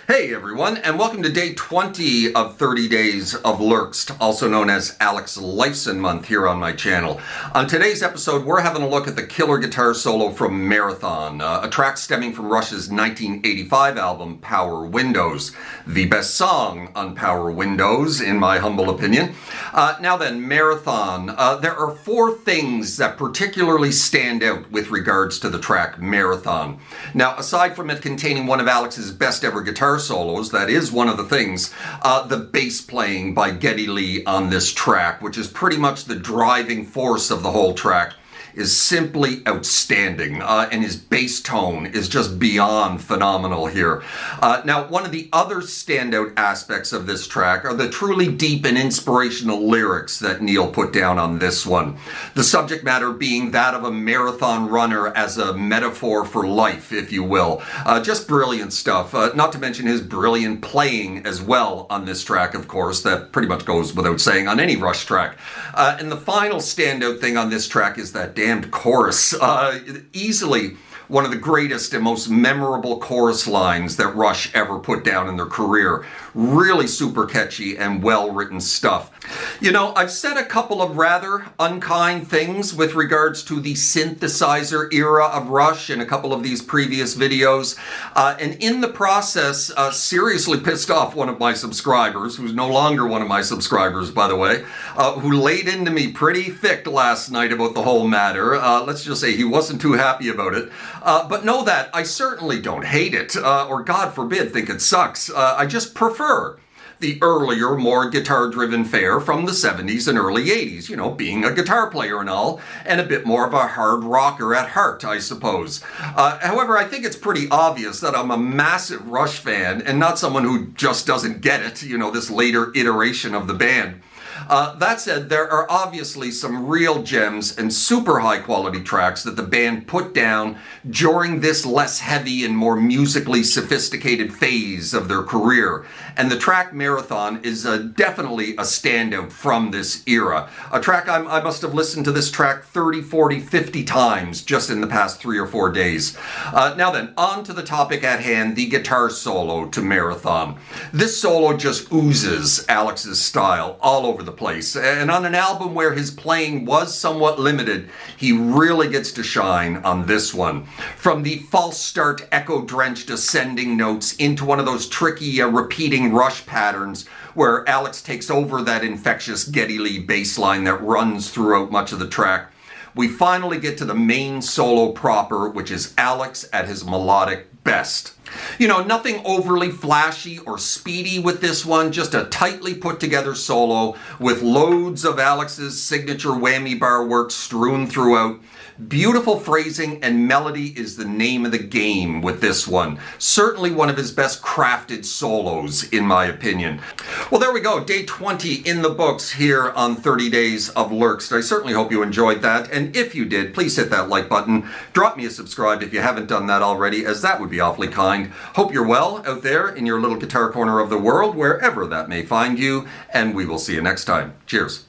Hey everyone, and welcome to day 20 of 30 days of Lerxst, also known as Alex Lifeson Month here on my channel. On today's episode, we're having a look at the killer guitar solo from Marathon, a track stemming from Rush's 1985 album, Power Windows, the best song on Power Windows, in my humble opinion. Now then, Marathon, there are four things that particularly stand out with regards to the track Marathon. Now, aside from it containing one of Alex's best ever guitar solos, that is one of the things. The bass playing by Geddy Lee on this track, which is pretty much the driving force of the whole track, is simply outstanding, and his bass tone is just beyond phenomenal here. Now, one of the other standout aspects of this track are the truly deep and inspirational lyrics that Neil put down on this one. The subject matter being that of a marathon runner as a metaphor for life, if you will. Just brilliant stuff, not to mention his brilliant playing as well on this track, of course. That pretty much goes without saying on any Rush track. And the final standout thing on this track is that damned chorus. Easily one of the greatest and most memorable chorus lines that Rush ever put down in their career. Really super catchy and well-written stuff. You know, I've said a couple of rather unkind things with regards to the synthesizer era of Rush in a couple of these previous videos, and in the process, seriously pissed off one of my subscribers, who's no longer one of my subscribers, by the way, who laid into me pretty thick last night about the whole matter. Let's just say he wasn't too happy about it. But know that I certainly don't hate it, or God forbid think it sucks. I just prefer the earlier, more guitar-driven fare from the 70s and early 80s, you know, being a guitar player and all, and a bit more of a hard rocker at heart, I suppose. However, I think it's pretty obvious that I'm a massive Rush fan and not someone who just doesn't get it, you know, this later iteration of the band. That said, there are obviously some real gems and super high quality tracks that the band put down during this less heavy and more musically sophisticated phase of their career. And the track Marathon is definitely a standout from this era. A track I must have listened to this track 30, 40, 50 times just in the past 3 or 4 days. Now then, on to the topic at hand, the guitar solo to Marathon. This solo just oozes Alex's style all over the place, and on an album where his playing was somewhat limited, he really gets to shine on this one. From the false start, echo-drenched ascending notes into one of those tricky repeating Rush patterns where Alex takes over that infectious Geddy Lee bass line that runs throughout much of the track, we finally get to the main solo proper, which is Alex at his melodic best. You know, nothing overly flashy or speedy with this one, just a tightly put together solo with loads of Alex's signature whammy bar work strewn throughout. Beautiful phrasing and melody is the name of the game with this one. Certainly one of his best crafted solos, in my opinion. Well, there we go. Day 20 in the books here on 30 Days of Lerxst. I certainly hope you enjoyed that. And if you did, please hit that like button. Drop me a subscribe if you haven't done that already, as that would be awfully kind. Hope you're well out there in your little guitar corner of the world, wherever that may find you. And we will see you next time. Cheers.